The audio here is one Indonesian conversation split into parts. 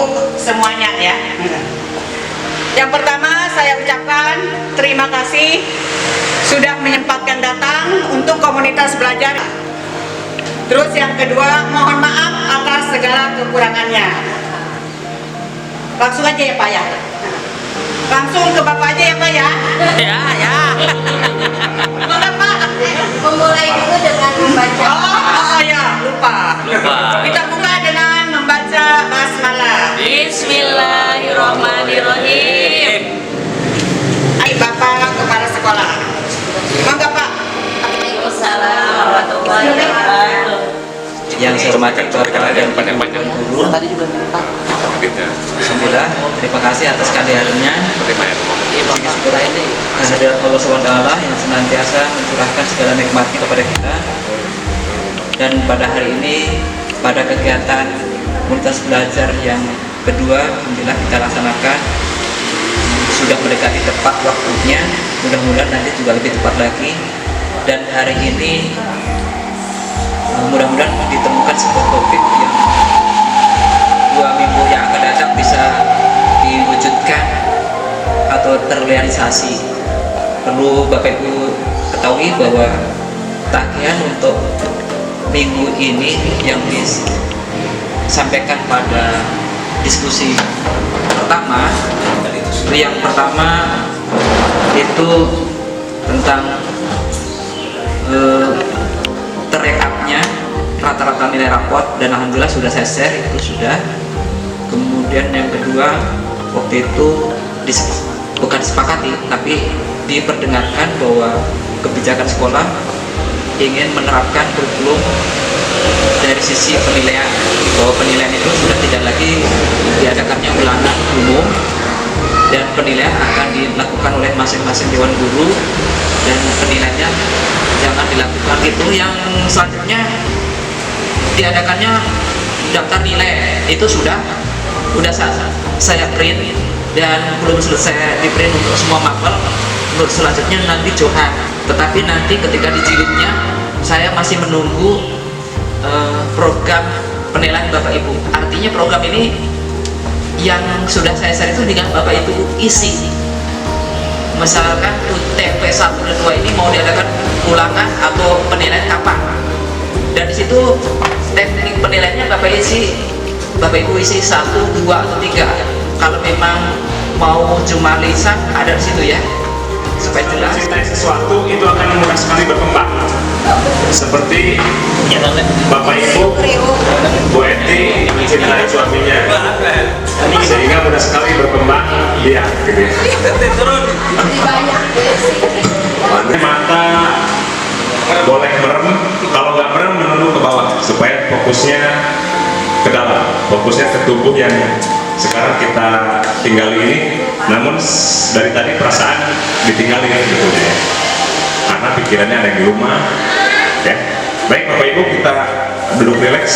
Ibu semuanya ya. Yang pertama saya ucapkan terima kasih sudah menyempatkan datang untuk komunitas belajar. Terus yang kedua, mohon maaf atas segala kekurangannya. Langsung aja ya Pak ya. Langsung ke Bapak aja ya Pak ya. Ya, ya. Mana Pak? Memulai dulu dengan membaca. Oh ya, lupa. Kita buka dengan membaca basmalah. Bismillahirrahmanirrahim. Hai Bapak Kepala Sekolah. Mangga Pak. Waalaikumsalam warahmatullahi wabarakatuh. Yang saya hormati keluarga dan panjang-panjang. guru. Tadi juga minta. Alhamdulillah, terima kasih atas kehadirannya. Kehadiran Allah SWT yang senantiasa mencurahkan segala nikmatnya kepada kita. Dan pada hari ini, pada kegiatan komunitas belajar yang kedua, alhamdulillah kita laksanakan. Sudah mendekati tepat waktunya, mudah-mudahan nanti juga lebih tepat lagi. Dan hari ini mudah-mudahan ditemukan sebuah topik yang 2 minggu yang akan datang bisa diwujudkan atau terrealisasi. Perlu Bapak Ibu ketahui bahwa tagihan untuk minggu ini yang disampaikan pada diskusi pertama, yang pertama itu tentang terekapnya rata-rata nilai raport, dan alhamdulillah sudah saya share, itu sudah. Kemudian yang kedua, waktu itu bukan disepakati tapi diperdengarkan bahwa kebijakan sekolah ingin menerapkan kurikulum dari sisi penilaian, bahwa penilaian itu sudah tidak lagi diadakannya ulangan umum, dan penilaian akan dilakukan oleh masing-masing dewan guru, dan penilaiannya jangan dilakukan itu. Yang selanjutnya diadakannya daftar nilai, itu sudah saya print dan belum selesai di print untuk semua mapel. Untuk selanjutnya nanti Johan, tetapi nanti ketika dijilidnya saya masih menunggu program penilaian Bapak Ibu. Artinya program ini yang sudah saya share itu dengan Bapak Ibu isi. Misalkan UTP 1 dan 2 ini mau diadakan ulangan atau penilaian kapan, dan di situ teknik penilaiannya Bapak Ibu isi 1, 2 atau 3. Kalau memang mau cuma lisan ada di situ ya, supaya jelas. Mencintai sesuatu itu akan mudah sekali berkembang. Seperti Bapak Ibu, Bu Eti mencintai suaminya, sehingga mudah sekali berkembang dia. Gitu ya. Mata boleh merem, kalau nggak merem menunduk ke bawah supaya fokusnya ke dalam, fokusnya ke tubuh yang sekarang kita tinggali ini. Namun dari tadi perasaan ditinggalin gitu ya, karena pikirannya ada yang di rumah ya. Baik Bapak Ibu, kita duduk rileks,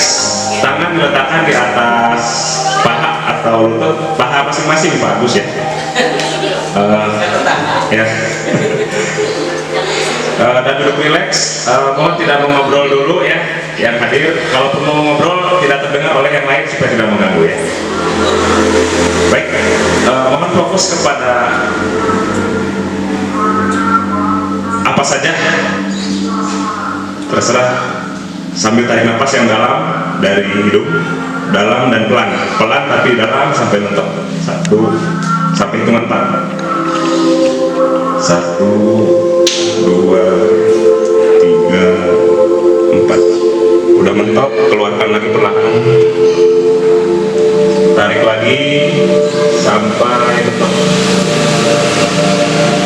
tangan diletakkan di atas paha atau lutut paha masing-masing, Pak Agus ya. Ya. Dan duduk rileks, mohon tidak mengobrol dulu ya yang hadir. Kalaupun mau ngobrol tidak terdengar oleh yang lain supaya tidak mengganggu ya. Baik, mohon fokus kepada apa saja, terserah, sambil tarik nafas yang dalam dari hidung, dalam dan pelan, pelan tapi dalam sampai mentok. 1 sampai hitungan 4. 1, 2, 3, 4. Udah mentok, keluarkan lagi perlahan. Tarik lagi sampai mentok.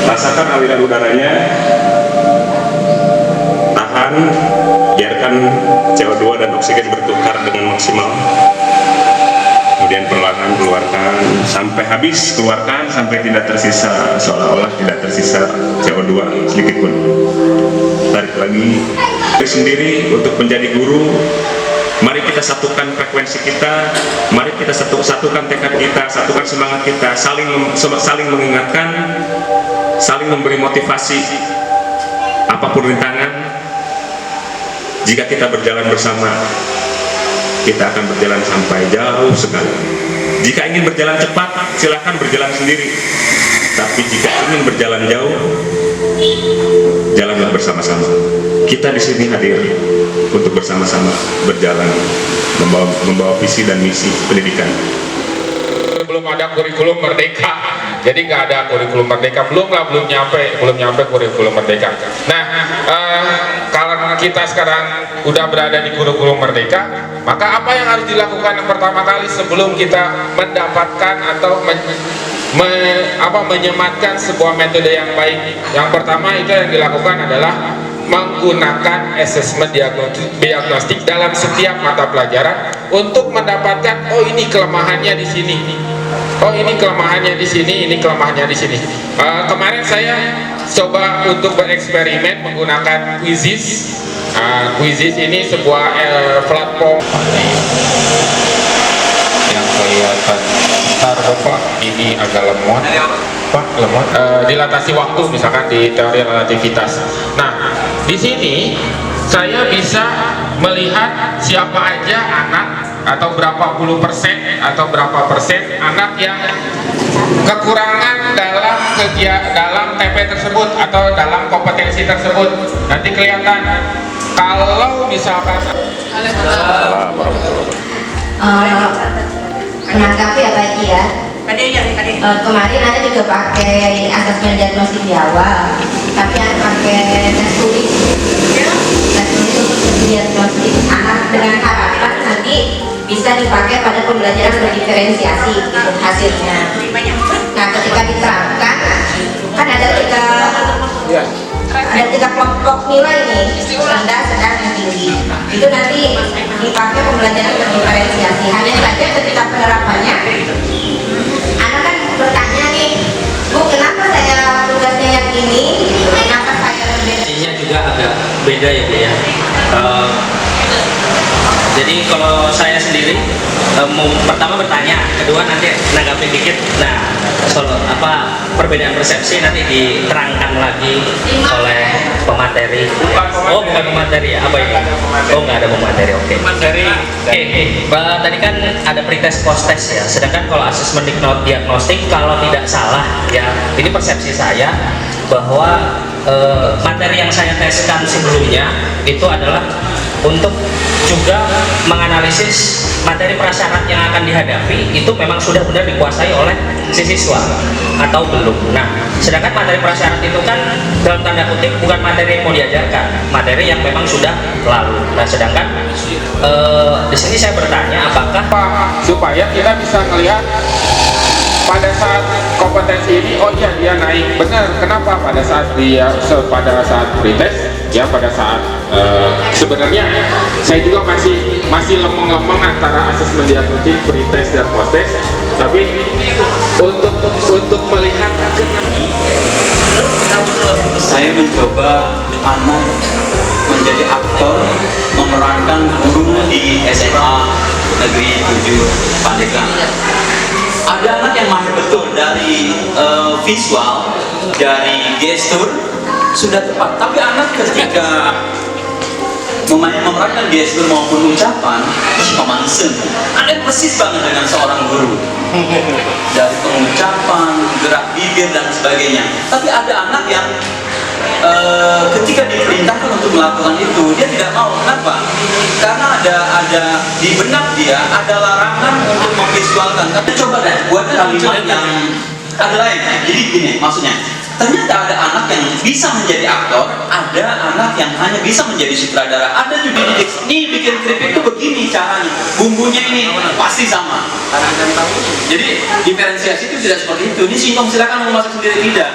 Rasakan aliran udaranya. Tahan, biarkan CO2 dan oksigen bertukar dengan maksimal. Kemudian perlahan keluarkan sampai habis, keluarkan sampai tidak tersisa, seolah-olah tidak tersisa CO2 sedikit pun. Tarik lagi. Sendiri untuk menjadi guru, mari kita satukan frekuensi kita, mari kita satukan tekad kita, satukan semangat kita, saling mengingatkan, saling memberi motivasi. Apapun rintangan, jika kita berjalan bersama, kita akan berjalan sampai jauh sekali. Jika ingin berjalan cepat, silahkan berjalan sendiri. Tapi jika ingin berjalan jauh, jalanlah bersama-sama. Kita di sini hadir untuk bersama-sama berjalan, membawa visi dan misi pendidikan. Belum ada kurikulum merdeka, jadi nggak ada kurikulum merdeka, belum nyampe kurikulum merdeka. Nah, kalau kita sekarang udah berada di kurikulum merdeka, maka apa yang harus dilakukan yang pertama kali sebelum kita mendapatkan atau menyematkan sebuah metode yang baik? Yang pertama itu yang dilakukan adalah menggunakan asesmen diagnostik dalam setiap mata pelajaran untuk mendapatkan, oh ini kelemahannya di sini, oh ini kelemahannya di sini, ini kelemahannya di sini. Kemarin saya coba untuk bereksperimen menggunakan Quizzes. Quizzes ini sebuah platform yang kelihatan bentar Bapak, ini agak lemot Pak, lemot. Dilatasi waktu misalkan di teori relativitas. Nah, di sini saya bisa melihat siapa aja anak atau berapa puluh persen atau berapa persen anak yang kekurangan dalam TP tersebut atau dalam kompetensi tersebut. Nanti kelihatan kalau misalkan menanggapi ya Pak Eki ya. Kemarin ada juga pakai asesmen diagnostik di awal, tapi ada pakai tes tulis. Tes tulis untuk diagnostik anak dengan harapan nanti bisa dipakai pada pembelajaran berdiferensiasi gitu hasilnya. Nah, ketika diterapkan kan ada tiga kelompok nilai nih, rendah, sedang, dan tinggi. Itu nanti dipakai pembelajaran berdiferensiasi. Hanya saja ketika penerapannya, anak kan bertanya nih, Bu, kenapa saya tugasnya yang ini? Kenapa saya berbeda? Ini juga agak beda ya Bu ya. Jadi kalau saya sendiri pertama bertanya, kedua nanti nanggapin dikit. Nah, soal perbedaan persepsi nanti diterangkan lagi oleh pemateri. Oh, bukan pemateri ya? Apa ini? Oh, nggak ada pemateri. Oke. Tadi kan ada pretest post test ya. Sedangkan kalau asesmen diagnostik kalau tidak salah ya, ini persepsi saya bahwa materi yang saya teskan sebelumnya itu adalah untuk juga menganalisis materi prasyarat yang akan dihadapi itu memang sudah benar dikuasai oleh si siswa atau belum. Nah, sedangkan materi prasyarat itu kan dalam tanda kutip bukan materi yang mau diajarkan, materi yang memang sudah lalu. Nah, sedangkan di sini saya bertanya apakah supaya kita bisa melihat pada saat kompetensi ini, oh iya dia naik benar. Kenapa? Pada saat pretest ya, pada saat sebenarnya saya juga masih lemeng-lemeng antara asesmen diagnostik, pretest dan post test. Tapi untuk melihat saya mencoba anak menjadi aktor memerankan guru di SMA Negeri 7 Pandeglang. Ada anak yang mahir betul dari visual, dari gestur sudah tepat. Tapi anak ketika memerankan gestur maupun ucapan, pemansen, ada persis banget dengan seorang guru. Dari pengucapan, gerak bibir dan sebagainya. Tapi ada anak yang ketika diperintahkan untuk melakukan itu dia tidak mau. Kenapa? Karena ada di benak dia ada larangan untuk memvisualkan. Tapi coba deh buat kalimat yang ada lain. Jadi gini maksudnya, ternyata ada anak yang bisa menjadi aktor, ada anak yang hanya bisa menjadi sutradara, ada juga ini bikin keripik itu begini caranya, bumbunya ini pasti sama. Jadi diferensiasi itu tidak seperti itu. Ini singkong silakan mau masak sendiri tidak.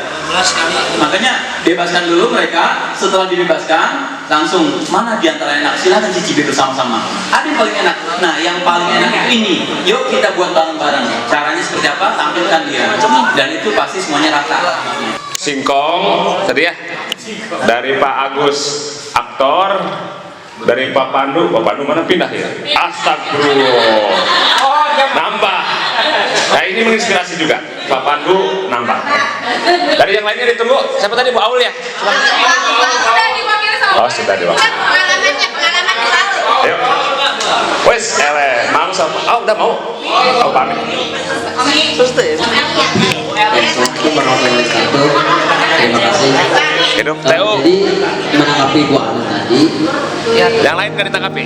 Makanya bebaskan dulu mereka. Setelah dibebaskan langsung mana diantara enak silakan cicipi bersama-sama. Ada yang paling enak. Nah yang paling enak itu ini. Yuk kita buat bareng-bareng. Caranya seperti apa? Tampilkan dia. Dan itu pasti semuanya rata. Singkong tadi ya dari Pak Agus aktor, dari Pak Pandu mana pindah ya? Astagfirullah. Nambah. Nah ini menginspirasi juga. Pak Pandu nambah. Dari yang lainnya ditunggu. Siapa tadi Bu Aul ya? Oh sudah diwakil. Pengalaman selalu. Ayo. Wes, eleh. Mau sama? Oh, udah mau. Oh, pamit. Assalamualaikum warahmatullahi wabarakatuh. Terima kasih. Hidup Teo. Jadi menanggapi Bu Anu tadi. Yang lain kan ditanggapi.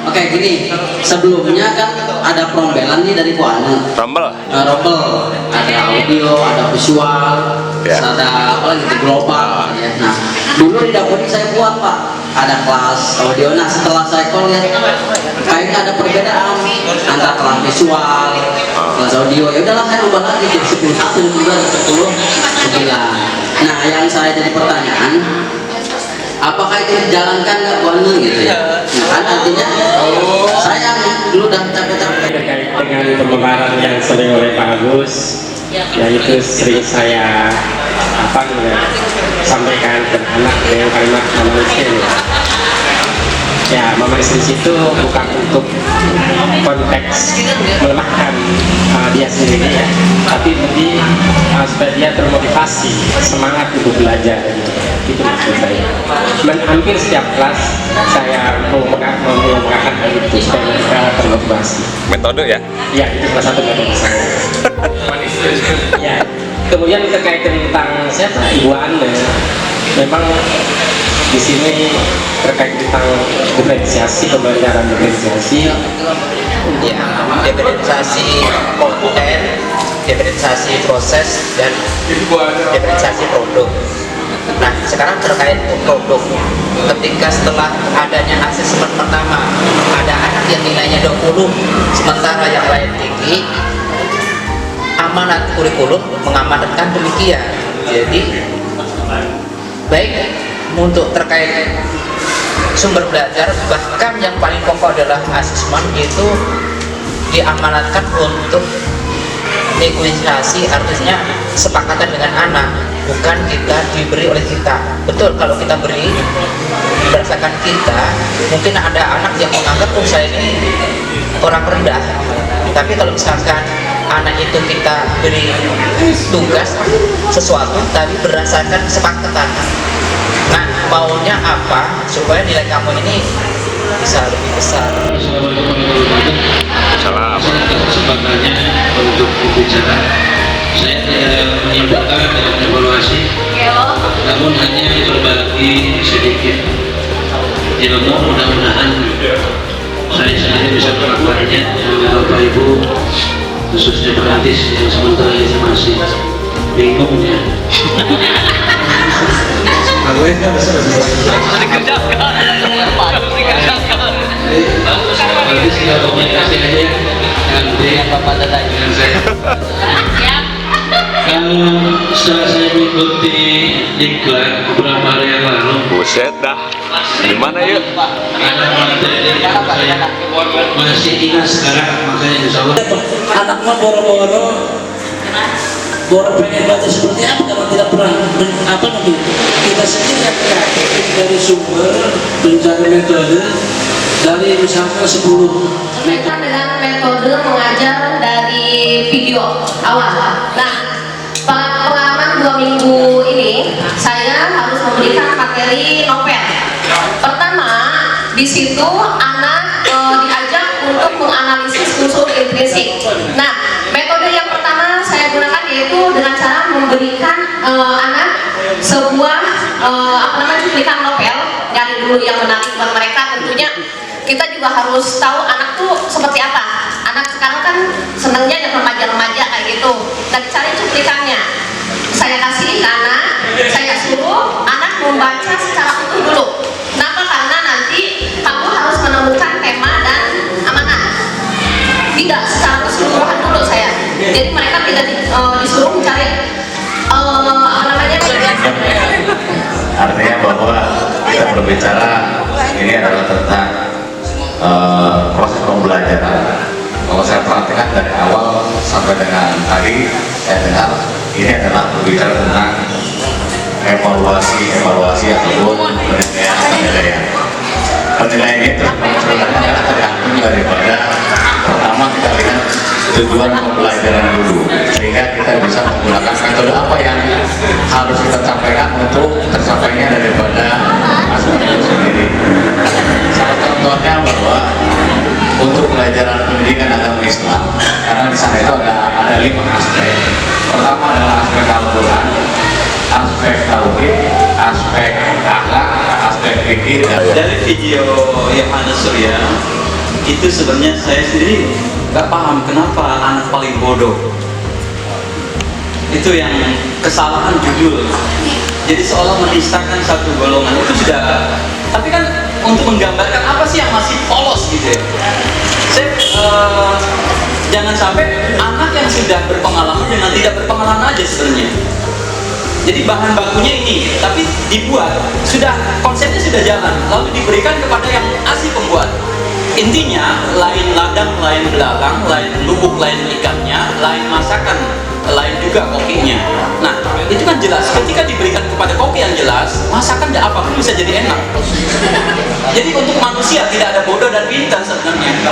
Oke, gini. Sebelumnya kan ada prombelan nih dari Bu Anu. Rombel. Rombel, ada audio, ada visual, Ya. ada apa lagi itu global. Ya. Nah, dulu di dapur ini saya buat Pak, ada kelas audio. Nah, setelah saya lihat kayaknya ada perbedaan antara kelas visual, kelas audio. Ya udahlah saya ubah lagi jadi 10 bulan 10 9. Nah, yang saya jadi pertanyaan, apakah itu dijalankan nggak Bu Anu gitu ya? Nah, kan artinya saya dulu udah capek-capek. Terkait dengan pemekaran yang sering oleh Pak Agus, yaitu sering saya sampaikan ke anak dengan kalimat mama istri. Ya, mama istri itu bukan untuk konteks melemahkan dia sendiri ya, tapi lebih supaya dia termotivasi, semangat untuk belajar. Itu maksud saya. Dan hampir setiap kelas saya menggunakan hal itu supaya mereka termotivasi. Metode ya? Ya, itu salah satu metode saya. Ya, kemudian terkait tentang siapa Ibu Anu, memang di sini terkait tentang diferensiasi pembelajaran diferensiasi. Ya, diferensiasi konten, diferensiasi proses, dan diferensiasi produk. Nah, sekarang terkait produk, ketika setelah adanya asesmen pertama, ada anak yang nilainya 20, sementara yang lain tinggi, amanat kurikulum mengamanatkan demikian. Jadi, baik untuk terkait sumber belajar, bahkan yang paling pokok adalah asesmen itu diamanatkan untuk negosiasi, artinya sepakatan dengan anak, bukan kita diberi oleh kita. Betul, kalau kita beri berdasarkan kita, mungkin ada anak yang menganggap saya ini orang rendah. Tapi kalau misalkan anak itu kita beri tugas sesuatu tapi berdasarkan kesepakatan, nah maunya apa supaya nilai kamu ini bisa lebih besar. Salam. Kesempatannya untuk berbicara. Saya tidak menyimpulkan dalam evaluasi, namun hanya berbagi sedikit ilmu. Mudah-mudahan saya sendiri bisa melakukannya dengan Bapak Ibu, khususnya Pak Adis yang sementara ini masih bingung ya. Adis tinggal komunikasi aja nanti Bapak Dadang dengan saya. Setelah saya mengikuti iklan beberapa hari yang lalu, Buset dah. Di mana yuk? ada materi yang saya masih ingat sekarang, makanya insya Allah anak mah boro-boro pengen baca seperti apa karena tidak pernah apa nanti kita sendiri yang kreatif dari sumber mencari metode dari misalkan 10 Mereka dengan metode mengajar dari video awal. Nah, pengalaman 2 minggu ini saya harus memberikan materi novel. Pertama, di situ anak diajak untuk menganalisis unsur intrinsik. Nah, metode yang pertama saya gunakan yaitu dengan cara memberikan anak sebuah cuplikan novel, nyari dulu yang menarik buat mereka. Tentunya kita juga harus tahu anak tuh seperti apa. Anak sekarang kan senangnya yang remaja-remaja kayak gitu. Dan cari cuplikannya. Saya kasih ke anak, saya suruh anak membaca secara utuh dulu. Kenapa? Karena nanti kamu harus menemukan tema dan amanat. Tidak secara keseluruhan dulu saya. Jadi mereka tidak disuruh mencari artinya bahwa kita berbicara ini adalah tentang proses pembelajaran. Kalau saya perhatikan dari awal sampai dengan tadi saya dengar ini adalah berbicara tentang evaluasi ataupun penilaian. Penilaian itu sebenarnya tergantung daripada pertama kita lihat tujuan pembelajaran dulu, sehingga kita bisa menggunakan metode apa yang harus kita sampaikan untuk tercapainya daripada aspek itu sendiri. Salah contohnya bahwa pikir Dari video Yohanes Surya itu sebenarnya saya sendiri nggak paham kenapa anak paling bodoh. Itu yang kesalahan judul. Jadi seolah menistakan satu golongan itu sudah. Tapi kan untuk menggambarkan apa sih yang masih polos gitu ya. Saya jangan sampai anak yang sudah berpengalaman dengan tidak berpengalaman aja sebenarnya. Jadi bahan bakunya ini, tapi dibuat sudah konsepnya sudah jalan, lalu diberikan kepada yang asli pembuat. Intinya lain ladang, lain belalang, lain lubuk, lain ikannya, lain masakan, lain juga kokinya. Nah itu kan jelas. Ketika diberikan kepada koki yang jelas, masakan dan apapun bisa jadi enak. Jadi untuk manusia tidak ada bodoh dan pintar sebenarnya.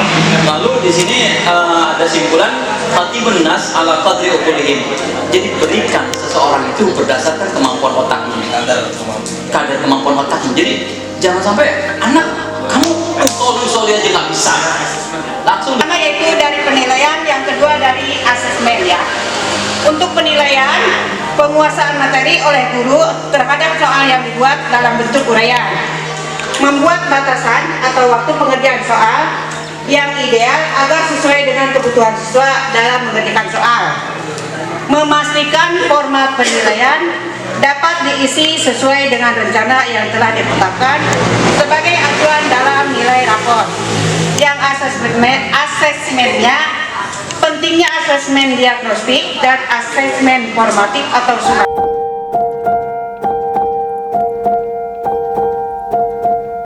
Lalu di sini ada simpulan Fatibun nas ala qadri uqulihim. Jadi berikan seseorang itu berdasarkan kemampuan otaknya, kadar kemampuan otaknya. Jadi jangan sampai anak kamu usul aja nggak bisa. Langsung. Karena itu dari penilaian, yang kedua dari asesmen ya. Untuk penilaian penguasaan materi oleh guru terhadap soal yang dibuat dalam bentuk uraian. Membuat batasan atau waktu pengerjaan soal yang ideal agar sesuai dengan kebutuhan siswa dalam mengerjakan soal. Memastikan format penilaian dapat diisi sesuai dengan rencana yang telah ditetapkan sebagai acuan dalam nilai rapor. Yang asesmennya pentingnya asesmen diagnostik dan asesmen formatif atau surat.